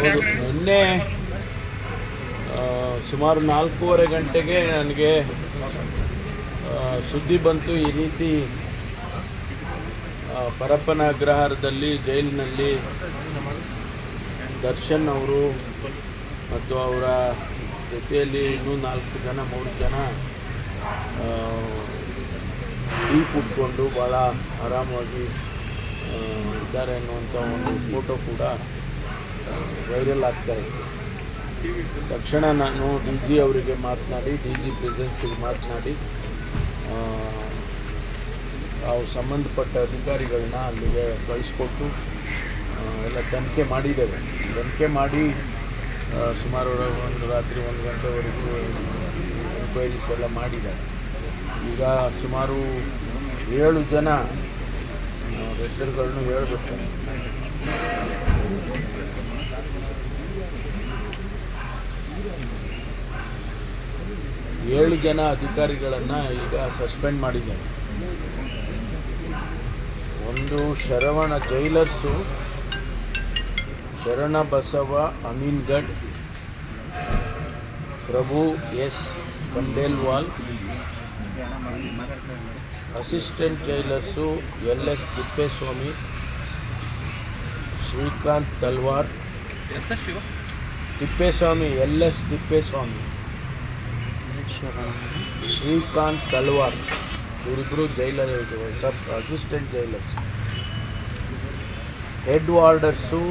ನಿನ್ನೆ ಸುಮಾರು 4:15 ಗಂಟೆಗೆ ನನಗೆ ಸುದ್ದಿ ಬಂತು, ಈ ರೀತಿ ಪರಪ್ಪನ ಅಗ್ರಹಾರದಲ್ಲಿ ಜೈಲಿನಲ್ಲಿ ದರ್ಶನ್ ಅವರು ಮತ್ತು ಅವರ ಜೊತೆಯಲ್ಲಿ ಇನ್ನೂ 3 ಜನ ಟೀ ಕುಟ್ಕೊಂಡು ಭಾಳ ಆರಾಮವಾಗಿ ಇದ್ದಾರೆ ಅನ್ನುವಂಥ ಒಂದು ಫೋಟೋ ಕೂಡ ವೈರಲ್ ಆಗ್ತಾಯಿತ್ತು. ತಕ್ಷಣ ನಾನು ಡಿ ಜಿ ಅವರಿಗೆ ಮಾತನಾಡಿ, ಡಿ ಜಿ ಪ್ರೆಸೆನ್ಸಿಗೆ ಮಾತನಾಡಿ ನಾವು ಸಂಬಂಧಪಟ್ಟ ಅಧಿಕಾರಿಗಳನ್ನ ಅಲ್ಲಿಗೆ ಕಳಿಸ್ಕೊಟ್ಟು ಎಲ್ಲ ತನಿಖೆ ಮಾಡಿದ್ದೇವೆ. ತನಿಖೆ ಮಾಡಿ ಸುಮಾರು ಒಂದು ರಾತ್ರಿ 1 ಗಂಟೆವರೆಗೂ ಎನ್ಕ್ವೈರೀಸ್ ಎಲ್ಲ ಮಾಡಿದ್ದಾರೆ. ಈಗ ಸುಮಾರು 7 ಜನ ಹೆಸರುಗಳನ್ನು ಹೇಳಬೇಕು. 7 ಜನ ಅಧಿಕಾರಿಗಳನ್ನು ಈಗ ಸಸ್ಪೆಂಡ್ ಮಾಡಿದ್ದಾರೆ. ಒಂದು Sharavana jailers, Sharanabasava Amingad, Prabhu S Khandelwal. Assistant jailers LS Thippeswamy, Srikanth Talwar, Thippeswamy LS Thippeswamy, Srikanth Talwar, ಇವರಿಬ್ಬರು jailer, sub assistant jailers. Head warders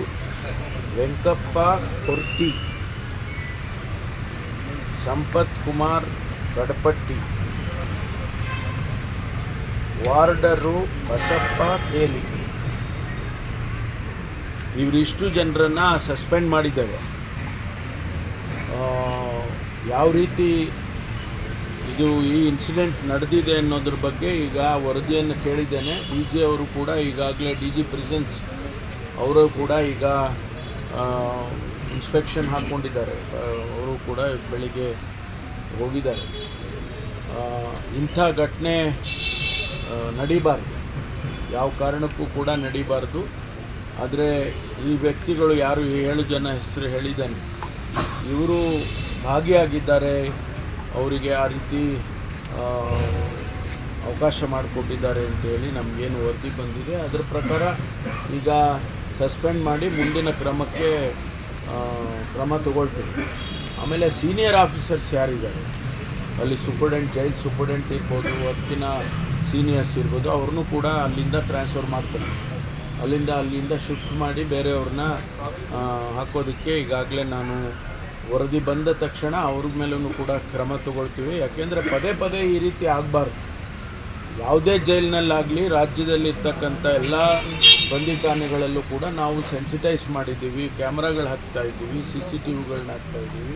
Venkappa Korti, Sampath Kumar Kadapatti, warder Basappa Teli. ಇವರಿಷ್ಟು ಜನರನ್ನು ಸಸ್ಪೆಂಡ್ ಮಾಡಿದ್ದೇವೆ. ಯಾವ ರೀತಿ ಈ ಇನ್ಸಿಡೆಂಟ್ ನಡೆದಿದೆ ಅನ್ನೋದ್ರ ಬಗ್ಗೆ ಈಗ ವರದಿಯನ್ನು ಕೇಳಿದ್ದೇನೆ. ಡಿ ಜಿ ಅವರು ಕೂಡ ಈಗಾಗಲೇ ಡಿ ಜಿ ಪ್ರೆಸೆನ್ಸ್ ಅವರು ಕೂಡ ಈಗ ಇನ್ಸ್ಪೆಕ್ಷನ್ ಹಾಕ್ಕೊಂಡಿದ್ದಾರೆ. ಅವರು ಕೂಡ ಬೆಳಿಗ್ಗೆ ಹೋಗಿದ್ದಾರೆ. ಇಂಥ ಘಟನೆ ನಡೀಬಾರ್ದು, ಯಾವ ಕಾರಣಕ್ಕೂ ಕೂಡ ನಡೀಬಾರ್ದು. ಆದರೆ ಈ ವ್ಯಕ್ತಿಗಳು ಯಾರು 7 ಜನ ಹೆಸರು ಹೇಳಿದ್ದಾನೆ, ಇವರು ಭಾಗಿಯಾಗಿದ್ದಾರೆ, ಅವರಿಗೆ ಆ ರೀತಿ ಅವಕಾಶ ಮಾಡಿಕೊಟ್ಟಿದ್ದಾರೆ ಅಂತೇಳಿ ನಮಗೇನು ವರದಿ ಬಂದಿದೆ. ಅದರ ಪ್ರಕಾರ ಈಗ ಸಸ್ಪೆಂಡ್ ಮಾಡಿ ಮುಂದಿನ ಕ್ರಮಕ್ಕೆ ಕ್ರಮ ತಗೊಳ್ತೀವಿ. ಆಮೇಲೆ ಸೀನಿಯರ್ ಆಫೀಸರ್ಸ್ ಯಾರಿದ್ದಾರೆ ಅಲ್ಲಿ, ಸೂಪರ್ಡೆಂಟ್, ಜೈಲ್ ಸೂಪರ್ಡೆಂಟ್ ಇರ್ಬೋದು, ಅದಕ್ಕಿಂತ ಸೀನಿಯರ್ಸ್ ಇರ್ಬೋದು, ಅವ್ರನ್ನೂ ಕೂಡ ಅಲ್ಲಿಂದ ಟ್ರಾನ್ಸ್ಫರ್ ಮಾಡ್ತಾರೆ. ಅಲ್ಲಿಂದ ಶಿಫ್ಟ್ ಮಾಡಿ ಬೇರೆಯವ್ರನ್ನ ಹಾಕೋದಕ್ಕೆ ಈಗಾಗಲೇ ನಾನು ವರದಿ ಬಂದ ತಕ್ಷಣ ಅವ್ರ ಮೇಲೂ ಕೂಡ ಕ್ರಮ ತಗೊಳ್ತೀವಿ. ಯಾಕೆಂದರೆ ಪದೇ ಈ ರೀತಿ ಆಗಬಾರ್ದು. ಯಾವುದೇ ಜೈಲಿನಲ್ಲಾಗಲಿ ರಾಜ್ಯದಲ್ಲಿ ಇರ್ತಕ್ಕಂಥ ಎಲ್ಲ ಬಂದಿಖಾನೆಗಳಲ್ಲೂ ಕೂಡ ನಾವು ಸೆನ್ಸಿಟೈಸ್ ಮಾಡಿದ್ದೀವಿ, ಕ್ಯಾಮ್ರಾಗಳು ಹಾಕ್ತಾಯಿದ್ದೀವಿ, CCTVಗಳನ್ನ ಹಾಕ್ತಾಯಿದ್ದೀವಿ,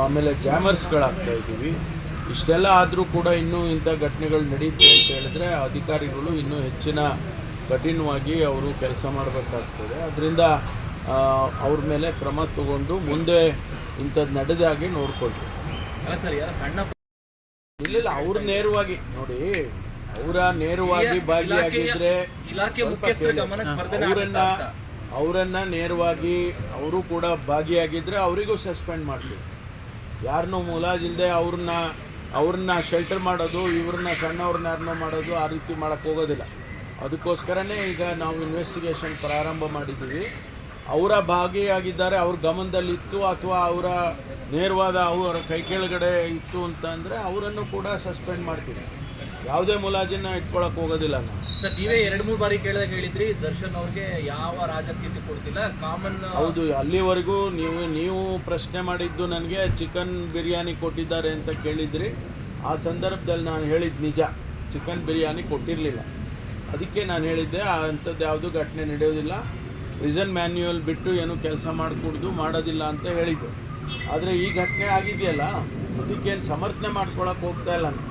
ಆಮೇಲೆ ಜಾಮರ್ಸ್ಗಳು ಹಾಕ್ತಾಯಿದ್ದೀವಿ. ಇಷ್ಟೆಲ್ಲ ಆದರೂ ಕೂಡ ಇನ್ನೂ ಇಂಥ ಘಟನೆಗಳು ನಡೀತೆ ಅಂತ ಹೇಳಿದ್ರೆ ಅಧಿಕಾರಿಗಳು ಇನ್ನೂ ಹೆಚ್ಚಿನ ಕಠಿಣವಾಗಿ ಅವರು ಕೆಲಸ ಮಾಡಬೇಕಾಗ್ತದೆ. ಅದರಿಂದ ಅವ್ರ ಮೇಲೆ ಕ್ರಮ ತಗೊಂಡು ಮುಂದೆ ಇಂಥದ್ದು ನಡೆದಾಗೆ ನೋಡ್ಕೊಳ್ತೀವಿ. ಇಲ್ಲ ಅವ್ರು ನೇರವಾಗಿ ನೋಡಿ, ಅವರ ನೇರವಾಗಿ ಭಾಗಿಯಾಗಿದ್ರೆ ಅವರನ್ನ ನೇರವಾಗಿ ಅವರು ಕೂಡ ಭಾಗಿಯಾಗಿದ್ದರೆ ಅವರಿಗೂ ಸಸ್ಪೆಂಡ್ ಮಾಡ್ತೀವಿ. ಯಾರನ್ನೂ ಮುಲಾಜಿಲ್ಲದೆ ಅವ್ರನ್ನ ಶೆಲ್ಟರ್ ಮಾಡೋದು, ಇವ್ರನ್ನ ಸಣ್ಣವ್ರನ್ನ ಯಾರನ್ನೋ ಮಾಡೋದು, ಆ ರೀತಿ ಮಾಡೋಕ್ಕೆ ಹೋಗೋದಿಲ್ಲ. ಅದಕ್ಕೋಸ್ಕರನೇ ಈಗ ನಾವು ಇನ್ವೆಸ್ಟಿಗೇಷನ್ ಪ್ರಾರಂಭ ಮಾಡಿದ್ದೀವಿ. ಅವರ ಭಾಗಿಯಾಗಿದ್ದಾರೆ, ಅವ್ರ ಗಮನದಲ್ಲಿತ್ತು ಅಥವಾ ಅವರ ನೇರವಾದ ಅವರ ಕೈ ಕೆಳಗಡೆ ಇತ್ತು ಅಂತಂದರೆ ಅವರನ್ನು ಕೂಡ ಸಸ್ಪೆಂಡ್ ಮಾಡ್ತೀವಿ. ಯಾವುದೇ ಮುಲಾಜಿನ ಇಟ್ಕೊಳಕ್ಕೆ ಹೋಗೋದಿಲ್ಲ ನಾವು. ಸರ್, ನೀವೇ 2-3 ಬಾರಿ ಕೇಳಿದಾಗ ಹೇಳಿದ್ರಿ ದರ್ಶನ್ ಅವ್ರಿಗೆ ಯಾವ ರಾಜಕೀಯ ಕೊಡ್ತಿಲ್ಲ, ಕಾಮನ್. ಹೌದು, ಅಲ್ಲಿವರೆಗೂ ನೀವು ಪ್ರಶ್ನೆ ಮಾಡಿದ್ದು ನನಗೆ ಚಿಕನ್ ಬಿರಿಯಾನಿ ಕೊಟ್ಟಿದ್ದಾರೆ ಅಂತ ಕೇಳಿದ್ರಿ. ಆ ಸಂದರ್ಭದಲ್ಲಿ ನಾನು ಹೇಳಿದ್ದು ನಿಜ, ಚಿಕನ್ ಬಿರಿಯಾನಿ ಕೊಟ್ಟಿರಲಿಲ್ಲ. ಅದಕ್ಕೆ ನಾನು ಹೇಳಿದ್ದೆ ಅಂಥದ್ದು ಯಾವುದೂ ಘಟನೆ ನಡೆಯೋದಿಲ್ಲ, ಪ್ರಿಸನ್ ಮ್ಯಾನ್ಯುಯಲ್ ಬಿಟ್ಟು ಏನು ಕೆಲಸ ಮಾಡೋದಿಲ್ಲ ಅಂತ ಹೇಳಿದ್ದೆ. ಆದರೆ ಈ ಘಟನೆ ಆಗಿದೆಯಲ್ಲ, ಅದಕ್ಕೇನು ಸಮರ್ಥನೆ ಮಾಡ್ಕೊಳಕ್ಕೆ ಹೋಗ್ತಾ ಇಲ್ಲ ನಾನು.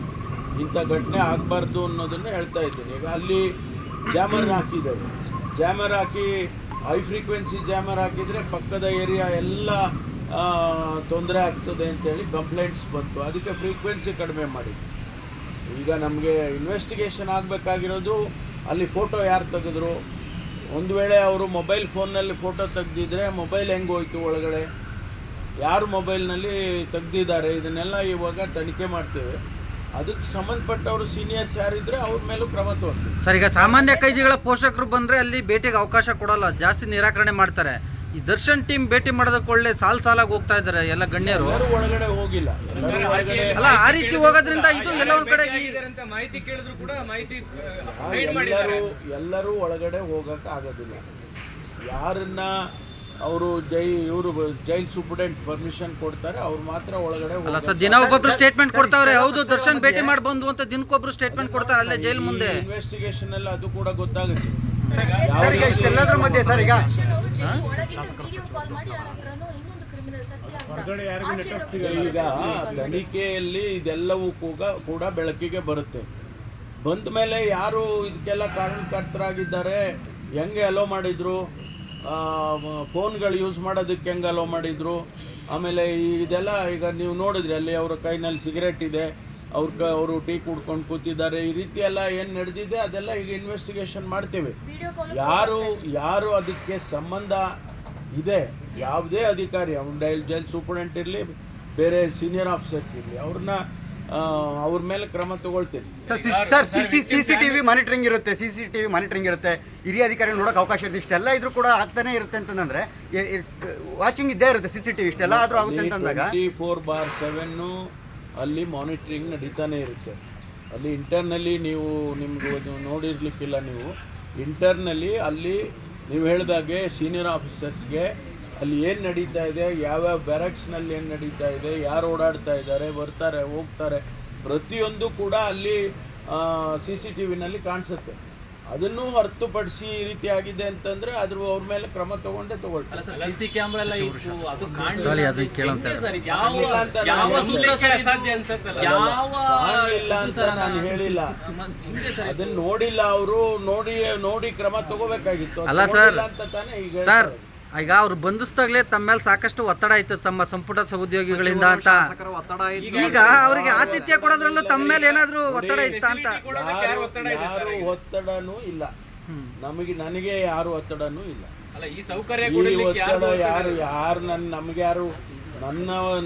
ಇಂಥ ಘಟನೆ ಆಗಬಾರ್ದು ಅನ್ನೋದನ್ನು ಹೇಳ್ತಾ ಇದ್ದೀನಿ. ಈಗ ಅಲ್ಲಿ ಜಾಮರ್ ಹಾಕಿದ್ದಾರೆ, ಜಾಮರ್ ಹಾಕಿ ಹೈ ಫ್ರೀಕ್ವೆನ್ಸಿ ಜಾಮರ್ ಹಾಕಿದರೆ ಪಕ್ಕದ ಏರಿಯಾ ಎಲ್ಲ ತೊಂದರೆ ಆಗ್ತದೆ ಅಂತೇಳಿ ಕಂಪ್ಲೇಂಟ್ಸ್ ಬಂತು. ಅದಕ್ಕೆ ಫ್ರೀಕ್ವೆನ್ಸಿ ಕಡಿಮೆ ಮಾಡಿದ್ವಿ. ಈಗ ನಮಗೆ ಇನ್ವೆಸ್ಟಿಗೇಷನ್ ಆಗಬೇಕಾಗಿರೋದು ಅಲ್ಲಿ ಫೋಟೋ ಯಾರು ತೆಗೆದ್ರು, ಒಂದು ವೇಳೆ ಅವರು ಮೊಬೈಲ್ ಫೋನ್ನಲ್ಲಿ ಫೋಟೋ ತೆಗೆದಿದ್ರೆ ಮೊಬೈಲ್ ಹೆಂಗೆ ಹೋಯ್ತು ಒಳಗಡೆ, ಯಾರು ಮೊಬೈಲ್ನಲ್ಲಿ ತೆಗ್ದಿದ್ದಾರೆ, ಇದನ್ನೆಲ್ಲ ಇವಾಗ ತನಿಖೆ ಮಾಡ್ತೇವೆ. ಅದಕ್ಕೆ ಸಂಬಂಧಪಟ್ಟವರು ಸೀನಿಯರ್ಸ್ ಯಾರಿದ್ರೆ ಅವ್ರ ಮೇಲೂ ಕ್ರಮ ತಗೊಳ್ತೀವಿ. ಸರ್, ಈಗ ಸಾಮಾನ್ಯ ಕೈದಿಗಳ ಪೋಷಕರು ಬಂದರೆ ಅಲ್ಲಿ ಭೇಟಿಗೆ ಅವಕಾಶ ಕೊಡಲ್ಲ, ಜಾಸ್ತಿ ನಿರಾಕರಣೆ ಮಾಡ್ತಾರೆ. ಈ ದರ್ಶನ್ ಟೀಮ್ ಭೇಟಿ ಮಾಡೋದಕ್ಕೆ ಒಳ್ಳೆ ಸಾಲಾಗಿ ಹೋಗ್ತಾ ಇದ್ದಾರೆ ಎಲ್ಲ ಗಣ್ಯರು. ಎಲ್ಲರೂ ಒಳಗಡೆ ಹೋಗಿಲ್ಲ, ಎಲ್ಲರೂ ಒಳಗಡೆ ಅಲ್ಲ, ಆ ರೀತಿ ಹೋಗೋದ್ರಿಂದ ಇದು ಎಲ್ಲ ಒಂದ್ ಕಡೆ ಮಾಹಿತಿ ಕೇಳಿದ್ರು ಕೂಡ ಮಾಹಿತಿ ಎಲ್ಲರೂ ಒಳಗಡೆ ಹೋಗಕ್ಕೆ ಆಗೋದಿಲ್ಲ. ಯಾರನ್ನ ಅವರು ಜೈಲ್ ಸೂಪರ್ಡೆಂಟ್ ಪರ್ಮಿಷನ್ ಕೊಡ್ತಾರೆ ಅವ್ರು ಮಾತ್ರ ಒಳಗಡೆ ಅಲ್ಲ ಸರ್, ದಿನ ಒಬ್ಬೊಬ್ರು ಸ್ಟೇಟ್ಮೆಂಟ್ ಕೊಡ್ತಾವ್ರೆ. ಹೌದು, ದರ್ಶನ್ ಭೇಟಿ ಮಾಡಿ ಬಂದು ಅಂತ ದಿನಕ್ಕೊಬ್ರು ಸ್ಟೇಟ್ಮೆಂಟ್ ಕೊಡ್ತಾರೆ ಅಲ್ಲೇ ಜೈಲ್ ಮುಂದೆ. ಇನ್ವೆಸ್ಟಿಗೇಷನ್ ಎಲ್ಲ ಅದು ಕೂಡ ಗೊತ್ತಾಗುತ್ತೆ. ಸರ್, ಈಗ ಇಷ್ಟೆಲ್ಲದ್ರ ಮಧ್ಯೆ ಸರ್ ಈಗ ಈಗ ತನಿಖೆಯಲ್ಲಿ ಇದೆಲ್ಲವೂ ಕೂಡ ಬೆಳಕಿಗೆ ಬರುತ್ತೆ. ಬಂದ ಮೇಲೆ ಯಾರು ಇದಕ್ಕೆಲ್ಲ ಕಾರಣಕರ್ತರಾಗಿದ್ದಾರೆ, ಹೆಂಗೆ ಅಲೋ ಮಾಡಿದ್ರು, ಫೋನ್ಗಳು ಯೂಸ್ ಮಾಡೋದಕ್ಕೆ ಹೆಂಗೆ ಅಲೋ ಮಾಡಿದ್ರು, ಆಮೇಲೆ ಇದೆಲ್ಲ ಈಗ ನೀವು ನೋಡಿದ್ರಿ ಅಲ್ಲಿ ಅವರ ಕೈನಲ್ಲಿ ಸಿಗರೇಟ್ ಇದೆ, ಅವರು ಟೀ ಕುಡ್ಕೊಂಡು ಕೂತಿದ್ದಾರೆ, ಈ ರೀತಿ ಎಲ್ಲ ಏನು ನಡೆದಿದೆ ಅದೆಲ್ಲ ಈಗ ಇನ್ವೆಸ್ಟಿಗೇಷನ್ ಮಾಡ್ತೇವೆ. ಯಾರು ಅದಕ್ಕೆ ಸಂಬಂಧ ಇದೆ, ಯಾವುದೇ ಅಧಿಕಾರಿ, ಅವ್ನು ಜೈಲ್ ಸೂಪರ್ಡೆಂಟ್ ಇರಲಿ, ಬೇರೆ ಸೀನಿಯರ್ ಆಫೀಸರ್ಸ್ ಇರಲಿ, ಅವ್ರ ಮೇಲೆ ಕ್ರಮ ತಗೊಳ್ತೀನಿ. ಸರ್, CCTV ಮಾನಿಟರಿಂಗ್ ಇರುತ್ತೆ, ಹಿರಿಯ ಅಧಿಕಾರಿ ನೋಡೋಕೆ ಅವಕಾಶ ಇರುತ್ತೆ. ಇಷ್ಟೆಲ್ಲ ಇದ್ರೂ ಕೂಡ ಆಗ್ತಾನೆ ಇರುತ್ತೆ ಅಂತಂದ್ರೆ ವಾಚಿಂಗ್ ಇದ್ದೇ ಇರುತ್ತೆ. CCTV ಇಷ್ಟೆಲ್ಲ ಆದರೂ ಆಗುತ್ತೆ ಅಂತಂದಾಗ 24/7 ಅಲ್ಲಿ ಮಾನಿಟ್ರಿಂಗ್ ನಡೀತಾನೆ ಇರುತ್ತೆ. ಅಲ್ಲಿ ಇಂಟರ್ನಲ್ಲಿ ನಿಮ್ಗೆ ನೋಡಿರ್ಲಿಕ್ಕಿಲ್ಲ, ನೀವು ಇಂಟರ್ನಲ್ಲಿ ಅಲ್ಲಿ ನೀವು ಹೇಳಿದಾಗೆ ಸೀನಿಯರ್ ಆಫೀಸರ್ಸ್ಗೆ ಅಲ್ಲಿ ಏನು ನಡೀತಾ ಇದೆ, ಯಾವ್ಯಾವ ಬ್ಯಾರಕ್ಸ್ನಲ್ಲಿ ಏನು ನಡೀತಾ ಇದೆ, ಯಾರು ಓಡಾಡ್ತಾ ಇದ್ದಾರೆ, ಬರ್ತಾರೆ ಹೋಗ್ತಾರೆ, ಪ್ರತಿಯೊಂದು ಕೂಡ ಅಲ್ಲಿ CCTVನಲ್ಲಿ ಕಾಣಿಸುತ್ತೆ. ಅದನ್ನು ಹೊರತುಪಡಿಸಿ ಈ ರೀತಿ ಆಗಿದೆ ಅಂತಂದ್ರೆ ಅವ್ರ ಮೇಲೆ ಕ್ರಮ ತಗೊಳ್ತಾರೆ. ಸಿಸಿ ಕ್ಯಾಮ್ರಾ ಎಲ್ಲ ಇತ್ತು, ಅದು ನಾನು ಹೇಳಿಲ್ಲ, ಅದನ್ನ ನೋಡಿಲ್ಲ ಅವರು, ನೋಡಿ ಕ್ರಮ ತಗೋಬೇಕಾಗಿತ್ತು. ಅಲ್ಲ ಸರ್, ಸರ್ ಈಗ ಅವ್ರು ಬಂಧಿಸ್ದಾಗಲೇ ತಮ್ಮ ಮೇಲೆ ಸಾಕಷ್ಟು ಒತ್ತಡ ಆಯ್ತು ತಮ್ಮ ಸಂಪುಟ ಉದ್ಯೋಗಿಗಳಿಂದ ಅಂತ. ಈಗ ಅವರಿಗೆ ಆತಿಥ್ಯ ಕೊಡೋದ್ರಲ್ಲೂ ತಮ್ಮ ಮೇಲೆ ಏನಾದ್ರು ಒತ್ತಡ ಇತ್ತ ಅಂತ? ಯಾರು ಒತ್ತಡನೂ ಇಲ್ಲ, ನನಗೆ ಯಾರು ಒತ್ತಡನೂ ಇಲ್ಲ. ನಮ್ಗೆ ಯಾರು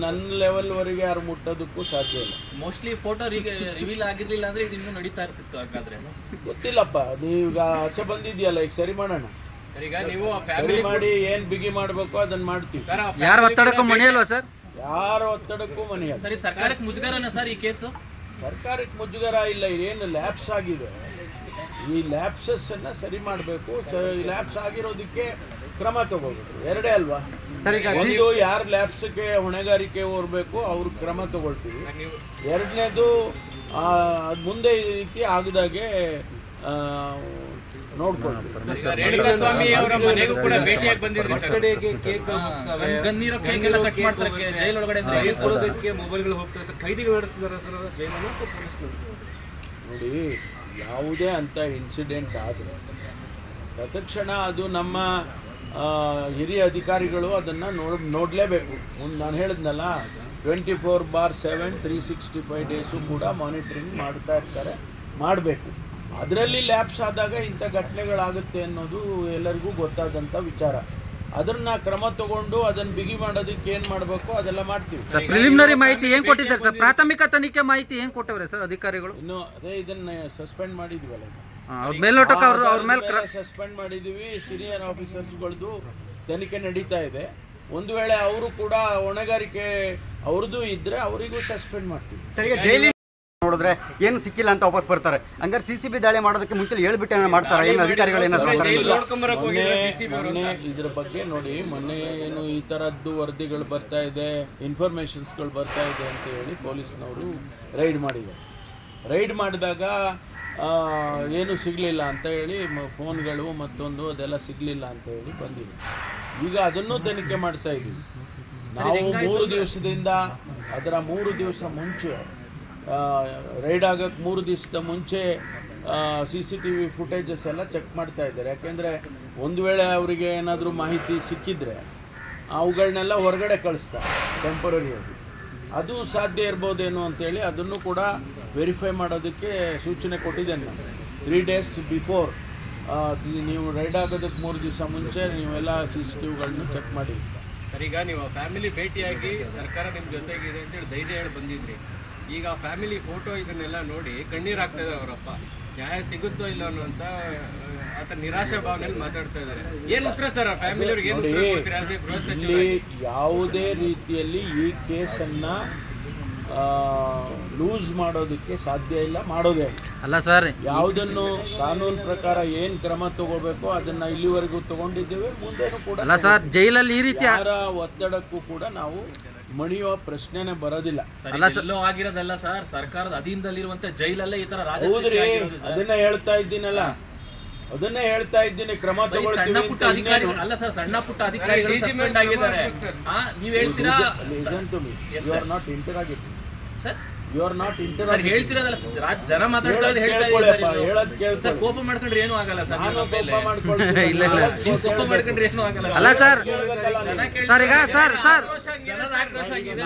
ನನ್ನ ಲೆವೆಲ್ ವರೆಗೆ ಯಾರು ಮುಟ್ಟೋದಕ್ಕೂ ಸಾಧ್ಯ ಇಲ್ಲ. ಮೋಸ್ಟ್ಲಿ ಫೋಟೋ ರಿವೀಲ್ ಆಗಿರ್ಲಿಲ್ಲ ಅಂದ್ರೆ ಇದು ಇನ್ನೂ ನಡೀತಾ ಇರ್ತಿತ್ತು. ಹಾಗಾದ್ರೆ ಗೊತ್ತಿಲ್ಲಪ್ಪ, ನೀವೀಗ ಆಚೆ ಬಂದಿದ್ಯಲ್ಲ, ಈಗ ಸರಿ ಮಾಡೋಣ. ನೀವು ಸರಿ ಮಾಡಿ ಏನ್ ಬಿಗಿ ಮಾಡ್ಬೇಕು ಅದನ್ನ ಮಾಡ್ತೀವಿ. ಯಾರ ಒತ್ತಡಕ್ಕೂ ಮಣಿಯಲ್ವಾ ಸರ್? ಯಾರ ಒತ್ತಡಕ್ಕೂ ಮಣಿಯಲ್ಲ. ಸರಿ, ಸರ್ಕಾರಕ್ಕೆ ಮುಜುಗರನ ಸರ್ ಈ ಕೇಸು? ಸರ್ಕಾರಕ್ಕೆ ಮುಜುಗರ ಇಲ್ಲ, ಇದೇನು ಲ್ಯಾಪ್ಸ್ ಆಗಿದೆ, ಈ ಲ್ಯಾಪ್ಸಸ್ ಅನ್ನ ಸರಿ ಮಾಡಬೇಕು. ಲ್ಯಾಪ್ಸ್ ಆಗಿರೋದಕ್ಕೆ ಕ್ರಮ ತಗೋಬೇಕು, ಎರಡೇ ಅಲ್ವಾ? ಒಂದು, ಯಾರು ಲ್ಯಾಪ್ಸ್ಗೆ ಹೊಣೆಗಾರಿಕೆ ಹೊರಬೇಕು ಅವ್ರ ಕ್ರಮ ತಗೊಳ್ತೀವಿ. ಎರಡನೇದು, ಮುಂದೆ ಈ ರೀತಿ ಆಗದಾಗೆ ಸ್ವಾಮಿ ಅವರ ಮನೆಗೂ ಕೂಡ ಭೇಟಿಯಾಗಿ ಬಂದಿದ್ರು. ಗನ್ನೀರೋ ಕೇಕ್ ಎಲ್ಲ ಕಟ್ ಮಾಡ್ತಾರೆ ಜೈಲ್ ಒಳಗಡೆ, ಮೊಬೈಲ್ಗಳು ಹೋಗ್ತಾ ಖೈದಿಗಳು ನಡೆಸ್ತಿದ್ದಾರೆ ಸರ್ ಜೈಲಲ್ಲಿ. ನೋಡಿ, ಯಾವುದೇ ಅಂತ ಇನ್ಸಿಡೆಂಟ್ ಆದರೆ ತತ್ಕ್ಷಣ ಅದು ನಮ್ಮ ಹಿರಿಯ ಅಧಿಕಾರಿಗಳು ಅದನ್ನು ನೋಡಲೇಬೇಕು. ನಾನು ಹೇಳಿದ್ನಲ್ಲ, 24/7 365 ಡೇಸು ಕೂಡ ಮಾನಿಟ್ರಿಂಗ್ ಮಾಡ್ತಾ ಇರ್ತಾರೆ, ಮಾಡಬೇಕು. ಅದರಲ್ಲಿ ಲ್ಯಾಪ್ಸ್ ಆದಾಗ ಇಂಥ ಘಟನೆಗಳಾಗುತ್ತೆ ಅನ್ನೋದು ಎಲ್ಲರಿಗೂ ಗೊತ್ತಾದಂಥ ವಿಚಾರ. ಅದನ್ನ ಕ್ರಮ ತಗೊಂಡು ಅದನ್ನು ಬಿಗಿ ಮಾಡೋದಕ್ಕೆ ಏನು ಮಾಡಬೇಕು ಅದೆಲ್ಲ ಮಾಡ್ತೀವಿ. ಸರ್, ಪ್ರಿಲಿಮಿನರಿ ಮಾಹಿತಿ ಏನು ಕೊಟ್ಟಿದ್ದಾರೆ ಸರ್? ಪ್ರಾಥಮಿಕ ತನಿಖೆ ಮಾಹಿತಿ ಏನು ಕೊಟ್ಟವ್ರೆ ಸರ್ ಅಧಿಕಾರಿಗಳು? ಇನ್ನು ಅದೇ ಇದನ್ನ ಸಸ್ಪೆಂಡ್ ಮಾಡಿದ್ವಲ್ಲ, ಅವ್ರ ಮೇಲ್ನೋಟಕ್ಕೆ ಅವ್ರ ಮೇಲೆ ಸಸ್ಪೆಂಡ್ ಮಾಡಿದ್ದೀವಿ. ಸೀನಿಯರ್ ಆಫೀಸರ್ಸ್ಗಳದ್ದು ತನಿಖೆ ನಡೀತಾ ಇದೆ. ಒಂದು ವೇಳೆ ಅವರು ಕೂಡ ಹೊಣೆಗಾರಿಕೆ ಅವ್ರದ್ದು ಇದ್ರೆ ಅವರಿಗೂ ಸಸ್ಪೆಂಡ್ ಮಾಡ್ತೀವಿ. ಸರ್, ಈಗ ಜೈಲಿ ನೋಡಿದ್ರೆ ಏನು ಸಿಕ್ಕಿಲ್ಲ ಅಂತ ವಾಪಸ್ ಬರ್ತಾರೆ. ಹಂಗಾರೆ CCB ದಾಳಿ ಮಾಡೋದಕ್ಕೆ ಮುಂಚೆ ಹೇಳ್ಬಿಟ್ಟು ಮಾಡ್ತಾರೆ ಏನು ಅಧಿಕಾರಿಗಳು? ಇದ್ರ ಬಗ್ಗೆ ನೋಡಿ, ಮೊನ್ನೆ ಏನು ಈ ಥರದ್ದು ವರದಿಗಳು ಬರ್ತಾ ಇದೆ, ಇನ್ಫಾರ್ಮೇಷನ್ಸ್ಗಳು ಬರ್ತಾ ಇದೆ ಅಂತ ಹೇಳಿ ಪೊಲೀಸ್ನವರು ರೈಡ್ ಮಾಡಿದ್ದಾರೆ. ರೈಡ್ ಮಾಡಿದಾಗ ಏನು ಸಿಗಲಿಲ್ಲ ಅಂತ ಹೇಳಿ, ಫೋನ್ಗಳು ಮತ್ತೊಂದು ಅದೆಲ್ಲ ಸಿಗಲಿಲ್ಲ ಅಂತ ಹೇಳಿ ಬಂದಿದೆ. ಈಗ ಅದನ್ನು ತನಿಖೆ ಮಾಡ್ತಾ ಇದ್ದೀವಿ ನಾವು. 3 ದಿವಸದಿಂದ ಅದರ 3 ದಿವಸ ಮುಂಚೆ ರೈಡ್ ಆಗೋಕ್ಕೆ 3 ದಿವಸದ ಮುಂಚೆ CCTV ಫುಟೇಜಸ್ ಎಲ್ಲ ಚೆಕ್ ಮಾಡ್ತಾ ಇದ್ದಾರೆ. ಯಾಕೆಂದರೆ ಒಂದು ವೇಳೆ ಅವರಿಗೆ ಏನಾದರೂ ಮಾಹಿತಿ ಸಿಕ್ಕಿದರೆ ಅವುಗಳನ್ನೆಲ್ಲ ಹೊರಗಡೆ ಕಳಿಸ್ತಾರೆ ಟೆಂಪರರಿಯಾಗಿ. ಅದು ಸಾಧ್ಯ ಇರ್ಬೋದೇನೋ ಅಂತೇಳಿ ಅದನ್ನು ಕೂಡ ವೆರಿಫೈ ಮಾಡೋದಕ್ಕೆ ಸೂಚನೆ ಕೊಟ್ಟಿದ್ದೇನೆ ನಾನು. 3 days ಬಿಫೋರ್ ನೀವು ರೈಡ್ ಆಗೋದಕ್ಕೆ 3 ದಿವಸ ಮುಂಚೆ ನೀವೆಲ್ಲ CCTVಗಳನ್ನ ಚೆಕ್ ಮಾಡಿ. ಸರ್, ಈಗ ನೀವು ಫ್ಯಾಮಿಲಿ ಭೇಟಿಯಾಗಿ ಸರ್ಕಾರ ನಿಮ್ಮ ಜೊತೆಗಿದೆ ಅಂತೇಳಿ ಧೈರ್ಯ ಹೇಳಿ ಬಂದಿದ್ರಿ. ಈಗ ಫ್ಯಾಮಿಲಿ ಫೋಟೋ ಇದನ್ನೆಲ್ಲ ನೋಡಿ ಕಣ್ಣೀರು ಆಗ್ತಾ ಇದೆ ಅವರಪ್ಪ. ನ್ಯಾಯ ಸಿಗುತ್ತೋ ಇಲ್ಲ ಅನ್ನುವಂಥ ಆತ ನಿರಾಶಾ ಭಾವನೆಯಲ್ಲಿ ಮಾತಾಡ್ತಾ ಇದ್ದಾರೆ. ಏನು ಉತ್ತರ ಸರ್ ಫ್ಯಾಮಿಲಿ ಅವ್ರಿಗೆ ಏನು ಉತ್ತರ ಕೊಡ್ತೀರಾ ಆಸ್ ಎ ಗೃಹ ಸಚಿವ? ಇಲ್ಲಿ ಯಾವುದೇ ರೀತಿಯಲ್ಲಿ ಈ ಕೇಸನ್ನು ಲೂಸ್ ಮಾಡೋದಕ್ಕೆ ಸಾಧ್ಯ ಇಲ್ಲ, ಮಾಡೋದೇ ಅಲ್ಲ ಸರ್, ಯಾವುದನ್ನು ಕಾನೂನು ಪ್ರಕಾರ ಏನು ಕ್ರಮ ತಗೋಬೇಕು ಅದನ್ನ ಇಲ್ಲಿವರೆಗೂ ತಗೊಂಡಿದ್ದೇವೆ, ಮುಂದೆನೂ ಕೂಡ. ಅಲ್ಲ ಸರ್, ಜೈಲಲ್ಲಿ ಈ ರೀತಿ ಯಾರ ಒತ್ತಡಕ್ಕೂ ಕೂಡ ನಾವು ಮಣಿಯುವ ಪ್ರಶ್ನೆನೇ ಬರೋದಿಲ್ಲ. ಎಲ್ಲೋ ಆಗಿರೋದಲ್ಲ ಸರ್, ಸರ್ಕಾರದ ಅಧೀನದಲ್ಲಿರುವಂತ ಜೈಲಲ್ಲೇ ಈ ತರ ಹೌದ್ರಿ, ಅದನ್ನ ಹೇಳ್ತಾ ಇದ್ದೀನಲ್ಲ, ಅದನ್ನೇ ಹೇಳ್ತಾ ಇದ್ದೀನಿ. ಕ್ರಮ ಸಣ್ಣ ಪುಟ್ಟ ಅಧಿಕಾರಿ ಅಲ್ಲ ಸರ್, ಸಣ್ಣ ಪುಟ್ಟ ಅಧಿಕಾರಿಗಳು ಸಸ್ಪೆಂಡ್ ಆಗಿದ್ದಾರೆ. ನೀವು ಹೇಳ್ತೀರಾ you are not interrogating sir, you are not sir interrogating ಹೇಳ್ತಿರೋದಲ್ಲ ಜನ ಮಾತಾಡ್ತಾ ಇದ್ದಾರೆ, ಹೇಳ್ತಾ ಇದ್ದಾರೆ ಸರ್. ಕೋಪ ಮಾಡ್ಕೊಂಡ್ರೆ ಏನು ಆಗಲ್ಲ ಸರ್, ನಾನು ಕೋಪ ಇಲ್ಲ, ಮಾಡ್ಕೊಳ್ತೀನಿ. ಇಲ್ಲ. ಕೋಪ ಮಾಡ್ಕೊಂಡ್ರೆ ಏನು ಆಗಲ್ಲ. ಅಲ್ಲ ಸರ್, ಸರ್ ಈಗ ಸರ್ ಜನರ ಆಕ್ರೋಶ ಆಗಿದೆ.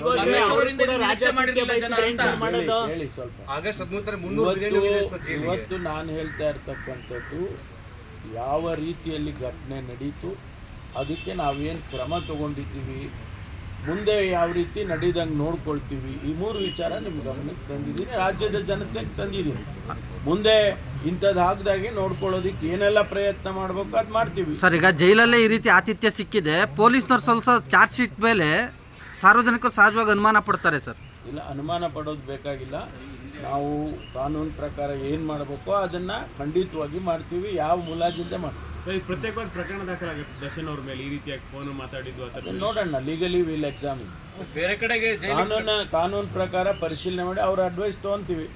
ಪರಮೇಶ್ವರರಿಂದ ಇದು ನಿರೀಕ್ಷೆ ಮಾಡಿರ್ಲಿಲ್ಲ ಜನ ಅಂತ. ಹೇಳಿ ಸ್ವಲ್ಪ. ಇವತ್ತು ನಾನು ಹೇಳ್ತಾ ಇರ್ತಕ್ಕಂಥದ್ದು ಯಾವ ರೀತಿಯಲ್ಲಿ ಘಟನೆ ನಡೀತು, ಅದಕ್ಕೆ ನಾವೇನು ಕ್ರಮ ತಗೊಂಡಿದ್ದೀವಿ, ಮುಂದೆ ಯಾವ ರೀತಿ ನಡೀದಂಗೆ ನೋಡ್ಕೊಳ್ತೀವಿ, ಈ 3 ವಿಚಾರ ನಿಮ್ಮ ಗಮನಕ್ಕೆ ತಂದಿದ್ದೀನಿ, ರಾಜ್ಯದ ಜನತೆಗೆ ತಂದಿದ್ದೀನಿ. ಮುಂದೆ ಇಂಥದ್ದು ಆಗದಾಗೆ ನೋಡ್ಕೊಳ್ಳೋದಕ್ಕೆ ಏನೆಲ್ಲ ಪ್ರಯತ್ನ ಮಾಡಬೇಕು ಅದು ಮಾಡ್ತೀವಿ. ಸರ್, ಈಗ ಜೈಲಲ್ಲೇ ಈ ರೀತಿ ಆತಿಥ್ಯ ಸಿಕ್ಕಿದೆ, ಪೊಲೀಸ್ನವ್ರು ಸಲ್ಲಿಸೋ ಚಾರ್ಜ್ ಶೀಟ್ ಮೇಲೆ ಸಾರ್ವಜನಿಕರು ಸಹಜವಾಗಿ ಅನುಮಾನ ಪಡ್ತಾರೆ ಸರ್. ಇಲ್ಲ, ಅನುಮಾನ ಪಡೋದು ಬೇಕಾಗಿಲ್ಲ. ನಾವು ಕಾನೂನು ಪ್ರಕಾರ ಏನು ಮಾಡಬೇಕೋ ಅದನ್ನು ಖಂಡಿತವಾಗಿ ಮಾಡ್ತೀವಿ, ಯಾವ ಮುಲಾಜಿಂದ ಮಾಡ್ತೀವಿ. ಪ್ರತ್ಯೇಕವಾಗಿ ಪ್ರಕರಣ ದಾಖಲಾಗುತ್ತೆ ದರ್ಶನ್ ಅವ್ರ ಮೇಲೆ ಈ ರೀತಿಯಾಗಿ ಫೋನ್ ಮಾತಾಡಿದ್ದು ಅಥವಾ ನೋಡೋಣ, ಲೀಗಲಿ ವಿಲ್ ಎಕ್ಸಾಮಿನ್. ಬೇರೆ ಕಡೆಗೆ ಕಾನೂನು ಪ್ರಕಾರ ಪರಿಶೀಲನೆ ಮಾಡಿ ಅವ್ರ ಅಡ್ವೈಸ್ ತೊಗೊತೀವಿ.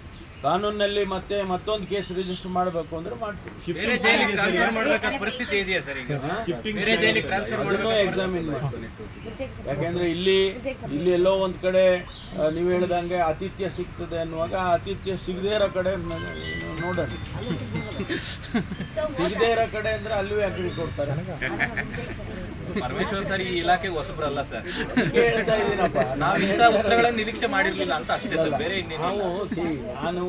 ಕಾನೂನಲ್ಲಿ ಮತ್ತೊಂದು ಕೇಸ್ ರಿಜಿಸ್ಟರ್ ಮಾಡಬೇಕು ಅಂದ್ರೆ ಮಾಡ್ತೀವಿ. ಬೇರೆ ಜೈಲಿಗೆ ಟ್ರಾನ್ಸ್ಫರ್ ಮಾಡಬೇಕಾದ ಪರಿಸ್ಥಿತಿ ಇದೆಯಾ ಸರ್? ಈಗ ಬೇರೆ ಜೈಲಿಗೆ ಟ್ರಾನ್ಸ್ಫರ್ ಮಾಡಬೇಕು, ಎಕ್ಸಾಮಿನ್ ಮಾಡ್ತೀನಿ. ಯಾಕೆಂದ್ರೆ ಇಲ್ಲಿ ಎಲ್ಲೋ ಒಂದು ಕಡೆ ನೀವು ಹೇಳ್ದಂಗೆ ಆತಿಥ್ಯ ಸಿಗ್ತದೆ ಅನ್ನುವಾಗ ಆತಿಥ್ಯ ಸಿಗದೇ ಇರೋ ಕಡೆ ನೋಡೋಣ. ಸಿಗದೇ ಇರೋ ಕಡೆ ಅಂದ್ರೆ ಅಲ್ಲೂ ಯಾಕೆ ಕೊಡ್ತಾರೆ? ಪರಮೇಶ್ವರ್ ಸರ್ ಈ ಇಲಾಖೆಗೆ ಹೊಸಬ್ರಲ್ಲ ಸರ್, ಹೇಳ್ತಾ ಇದ್ದೀನಪ್ಪ. ನಾವು ಇಂಥ ಉತ್ತರಗಳನ್ನು ನಿರೀಕ್ಷೆ ಮಾಡಿರ್ಲಿಲ್ಲ ಅಂತ ಅಷ್ಟೇ ಸರ್, ಬೇರೆ ಇನ್ನೇನು. ನಾನು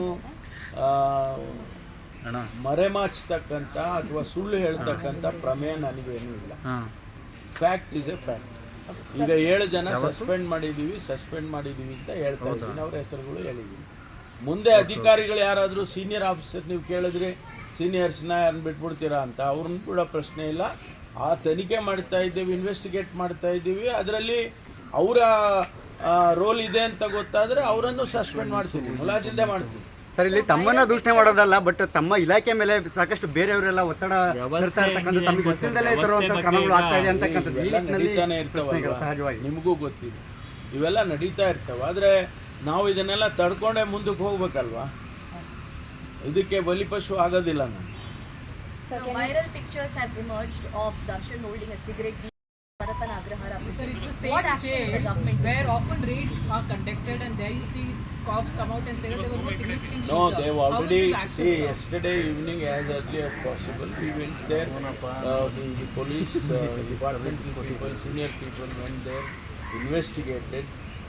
ಮರೆಮಾಚ್ತಕ್ಕಂಥ ಅಥವಾ ಸುಳ್ಳು ಹೇಳ್ತಕ್ಕಂಥ ಪ್ರಮೇಯ ನನಗೇನೂ ಇಲ್ಲ. Fact is A fact. ಈಗ 7 ಜನ ಸಸ್ಪೆಂಡ್ ಮಾಡಿದ್ದೀವಿ ಅಂತ ಹೇಳ್ತಾ ಇದ್ದೀನಿ, ಅವ್ರ ಹೆಸರುಗಳು ಹೇಳಿದ್ದೀನಿ. ಮುಂದೆ ಅಧಿಕಾರಿಗಳು ಯಾರಾದರೂ ಸೀನಿಯರ್ ಆಫೀಸರ್ ನೀವು ಕೇಳಿದ್ರೆ ಸೀನಿಯರ್ಸ್ನ ಯಾರನ್ನ ಬಿಟ್ಬಿಡ್ತೀರಾ ಅಂತ, ಅವ್ರನ್ನ ಕೂಡ ಪ್ರಶ್ನೆ ಇಲ್ಲ. ಆ ತನಿಖೆ ಮಾಡ್ತಾ ಇದ್ದೀವಿ, ಇನ್ವೆಸ್ಟಿಗೇಟ್ ಮಾಡ್ತಾ ಇದ್ದೀವಿ. ಅದರಲ್ಲಿ ಅವರ ರೋಲ್ ಇದೆ ಅಂತ ಗೊತ್ತಾದರೆ ಅವರನ್ನು ಸಸ್ಪೆಂಡ್ ಮಾಡ್ತೀವಿ, ಮುಲಾಜಿಂದ ಮಾಡ್ತೀವಿ. ಸರ್, ಇಲ್ಲಿ ತಮ್ಮನ್ನ ದೂಷಣೆ ಮಾಡೋದಲ್ಲ, ಬಟ್ ತಮ್ಮ ಇಲಾಖೆ ಮೇಲೆ ಸಾಕಷ್ಟು ಬೇರೆಯವರೆಲ್ಲ ಒತ್ತಡ ತರ್ತಾ ಇರ್ತಕ್ಕಂಥ, ತಮಗೆ ಗೊತ್ತಿಲ್ಲದಲ್ಲೇ ತರುವಂಥ ಕ್ರಮಗಳು ಆಗ್ತಾ ಇದೆ ಅಂತಕ್ಕಂಥದ್ದು ಈ ನಿಟ್ಟಿನಲ್ಲಿ ಪ್ರಶ್ನೆಗಳು ಸಹಜವಾಗಿ ನಿಮಗೂ ಗೊತ್ತಿದೆ, ಇವೆಲ್ಲ ನಡೀತಾ ಇರ್ತವೆ. ಆದರೆ ನಾವು ಇದನ್ನೆಲ್ಲ ತಡ್ಕೊಂಡೇ ಮುಂದಕ್ಕೆ ಹೋಗ್ಬೇಕಲ್ವಾ, ಇದಕ್ಕೆ ಬಲಿಪಶು ಆಗೋದಿಲ್ಲ ನಾನು. So viral pictures have emerged of Darshan holding a cigarette. Bharatan Agrahara. Sir, it's the same jail where often raids are conducted, and there you see cops come out and say that there were no significant No, issues. they've How is already, this access, sir? yesterday evening as early as possible, we went there, the police department people, senior people went there, investigated.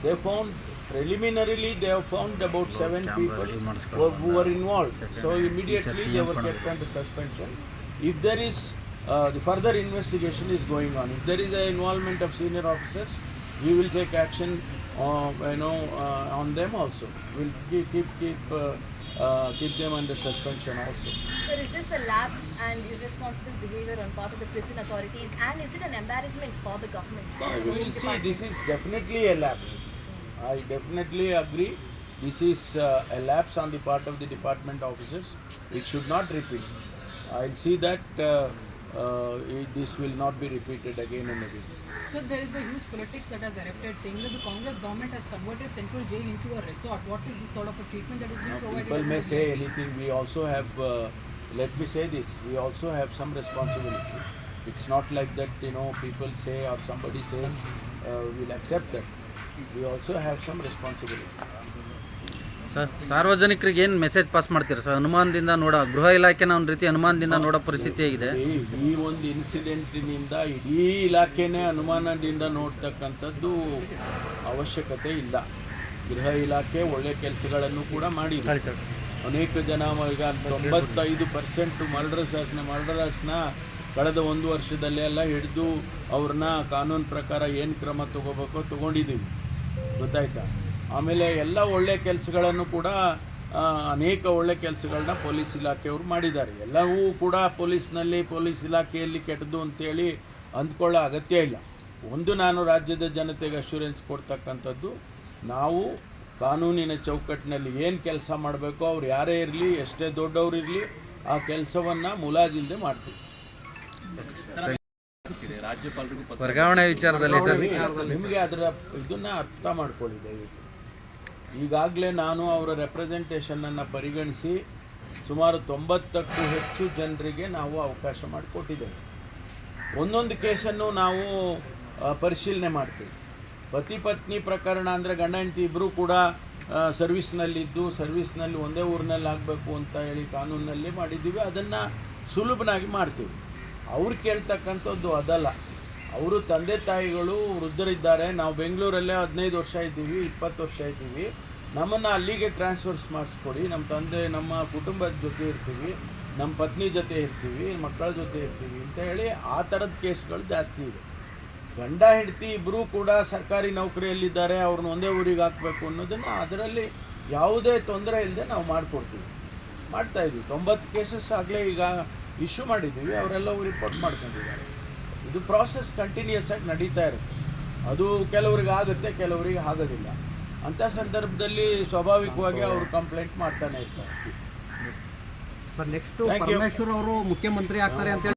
They found, preliminarily they have found about 7 people who were involved. So immediately they were kept under suspension. If there is, the further investigation is going on. If there is an involvement of senior officers, we will take action, on them also. We'll keep them under suspension also. Sir, is this a lapse and irresponsible behavior on part of the prison authorities, and is it an embarrassment for the government? We will see. This is definitely a lapse. I definitely agree. This is a lapse on the part of the department officers. It should not repeat. I'll see that this will not be repeated again and again. Sir, there is a huge politics that has erupted saying that the Congress government has converted Central Jail into a resort. What is this sort of a treatment that is being provided? People as may a say VIP? anything. We also have, let me say this, we also have some responsibility. It's not like that, people say or somebody says, we'll accept that. We also have some responsibility. Sir, ಸಾರ್ವಜನಿಕರಿಗೆ ಏನು message pass ಮಾಡ್ತೀರಾ sir? ಅನುಮಾನದಿಂದ ಗೃಹ ಇಲಾಖೆನ ಒಂದು ರೀತಿ ಅನುಮಾನದಿಂದ ನೋಡೋ ಪರಿಸ್ಥಿತಿ ಆಗಿದೆ. ಈ ಒಂದು ಇನ್ಸಿಡೆಂಟಿನಿಂದ ಇಡೀ ಇಲಾಖೆನೇ ಅನುಮಾನದಿಂದ ನೋಡ್ತಕ್ಕಂಥದ್ದು ಅವಶ್ಯಕತೆ ಇಲ್ಲ. ಗೃಹ ಇಲಾಖೆ ಒಳ್ಳೆ ಕೆಲಸಗಳನ್ನು ಕೂಡ ಮಾಡಿದೆ. ಅನೇಕ ಜನ ಈಗ 95% ಮರ್ಡರರ್ಸ್ನ ಕಳೆದ 1 ವರ್ಷದಲ್ಲೇ ಎಲ್ಲ ಹಿಡಿದು ಅವ್ರನ್ನ ಕಾನೂನು ಪ್ರಕಾರ ಏನು ಕ್ರಮ ತೊಗೋಬೇಕೋ ತೊಗೊಂಡಿದ್ದೀವಿ, ಗೊತ್ತಾಯ್ತಾ. ಆಮೇಲೆ ಎಲ್ಲ ಒಳ್ಳೆಯ ಕೆಲಸಗಳನ್ನು ಕೂಡ ಅನೇಕ ಒಳ್ಳೆ ಕೆಲಸಗಳನ್ನ ಪೊಲೀಸ್ ಇಲಾಖೆಯವರು ಮಾಡಿದ್ದಾರೆ. ಎಲ್ಲವೂ ಕೂಡ ಪೊಲೀಸ್ ಇಲಾಖೆಯಲ್ಲಿ ಕೆಟ್ಟದ್ದು ಅಂತೇಳಿ ಅಂದ್ಕೊಳ್ಳೋ ಅಗತ್ಯ ಇಲ್ಲ. ನಾನು ರಾಜ್ಯದ ಜನತೆಗೆ ಅಶ್ಯೂರೆನ್ಸ್ ಕೊಡ್ತಕ್ಕಂಥದ್ದು, ನಾವು ಕಾನೂನಿನ ಚೌಕಟ್ಟಿನಲ್ಲಿ ಏನು ಕೆಲಸ ಮಾಡಬೇಕೋ ಅವ್ರು ಯಾರೇ ಇರಲಿ, ಎಷ್ಟೇ ದೊಡ್ಡವರು ಇರಲಿ, ಆ ಕೆಲಸವನ್ನು ಮುಲಾಜಿಲ್ಲದೆ ಮಾಡ್ತೀವಿ. ರಾಜ್ಯಪಾಲರಿಗೂ ವರ್ಗಾವಣೆ ವಿಚಾರದಲ್ಲಿ ಸರ್ ನಿಮಗೆ ಅದರ ಇದನ್ನು ಅರ್ಥ ಮಾಡ್ಕೊಳ್ಳಿ ದಯವಿಟ್ಟು. ಈಗಾಗಲೇ ನಾನು ಅವರ ರೆಪ್ರೆಸೆಂಟೇಷನನ್ನು ಪರಿಗಣಿಸಿ ಸುಮಾರು 90ಕ್ಕೂ ಹೆಚ್ಚು ಜನರಿಗೆ ನಾವು ಅವಕಾಶ ಮಾಡಿಕೊಟ್ಟಿದ್ದೇವೆ. ಒಂದೊಂದು ಕೇಸನ್ನು ನಾವು ಪರಿಶೀಲನೆ ಮಾಡ್ತೀವಿ. ಪತಿ ಪತ್ನಿ ಪ್ರಕರಣ ಅಂದರೆ ಗಂಡ ಹೆಂಡತಿ ಇಬ್ಬರೂ ಕೂಡ ಸರ್ವಿಸ್ನಲ್ಲಿ ಒಂದೇ ಊರಿನಲ್ಲಿ ಆಗಬೇಕು ಅಂತ ಹೇಳಿ ಕಾನೂನಲ್ಲಿ ಮಾಡಿದ್ದೀವಿ. ಅದನ್ನು ಸುಲಭನಾಗಿ ಮಾಡ್ತೀವಿ. ಅವ್ರು ಕೇಳ್ತಕ್ಕಂಥದ್ದು ಅದಲ್ಲ. ಅವರು ತಂದೆ ತಾಯಿಗಳು ವೃದ್ಧರಿದ್ದಾರೆ, ನಾವು ಬೆಂಗಳೂರಲ್ಲೇ 15 ವರ್ಷ ಇದ್ದೀವಿ, 20 ವರ್ಷ ಇದ್ದೀವಿ, ನಮ್ಮನ್ನು ಅಲ್ಲಿಗೆ ಟ್ರಾನ್ಸ್ಫರ್ಸ್ ಮಾಡಿಸ್ಕೊಡಿ, ನಮ್ಮ ಕುಟುಂಬದ ಜೊತೆ ಇರ್ತೀವಿ, ನಮ್ಮ ಪತ್ನಿ ಜೊತೆ ಇರ್ತೀವಿ, ಮಕ್ಕಳ ಜೊತೆ ಇರ್ತೀವಿ ಅಂತ ಹೇಳಿ ಆ ಥರದ ಕೇಸ್ಗಳು ಜಾಸ್ತಿ ಇದೆ. ಗಂಡ ಹೆಂಡತಿ ಇಬ್ಬರೂ ಕೂಡ ಸರ್ಕಾರಿ ನೌಕರಿಯಲ್ಲಿದ್ದಾರೆ, ಅವ್ರನ್ನ ಒಂದೇ ಊರಿಗೆ ಹಾಕಬೇಕು ಅನ್ನೋದನ್ನು ಅದರಲ್ಲಿ ಯಾವುದೇ ತೊಂದರೆ ಇಲ್ಲದೆ ನಾವು ಮಾಡ್ತಾಯಿದ್ವಿ. 90 ಕೇಸಸ್ ಆಗಲೇ ಈಗ ಇಶ್ಯೂ ಮಾಡಿದ್ದೀವಿ, ಅವರೆಲ್ಲವೂ ರಿಪೋರ್ಟ್ ಮಾಡ್ಕೊಂಡಿದ್ದಾರೆ. ಇದು ಪ್ರಾಸೆಸ್ ಕಂಟಿನ್ಯೂಸ್ ಆಗಿ ನಡೀತಾ ಇರುತ್ತೆ. ಅದು ಕೆಲವರಿಗೆ ಆಗುತ್ತೆ, ಕೆಲವರಿಗೆ ಆಗೋದಿಲ್ಲ. ಅಂಥ ಸಂದರ್ಭದಲ್ಲಿ ಸ್ವಾಭಾವಿಕವಾಗಿ ಅವರು ಕಂಪ್ಲೇಂಟ್ ಮಾಡ್ತಾನೆ ಇರ್ತಾರೆ. ನೆಕ್ಸ್ಟ್ ಪರಮೇಶ್ವರ್ ಅವರು ಮುಖ್ಯಮಂತ್ರಿ ಆಗ್ತಾರೆ ಅಂತ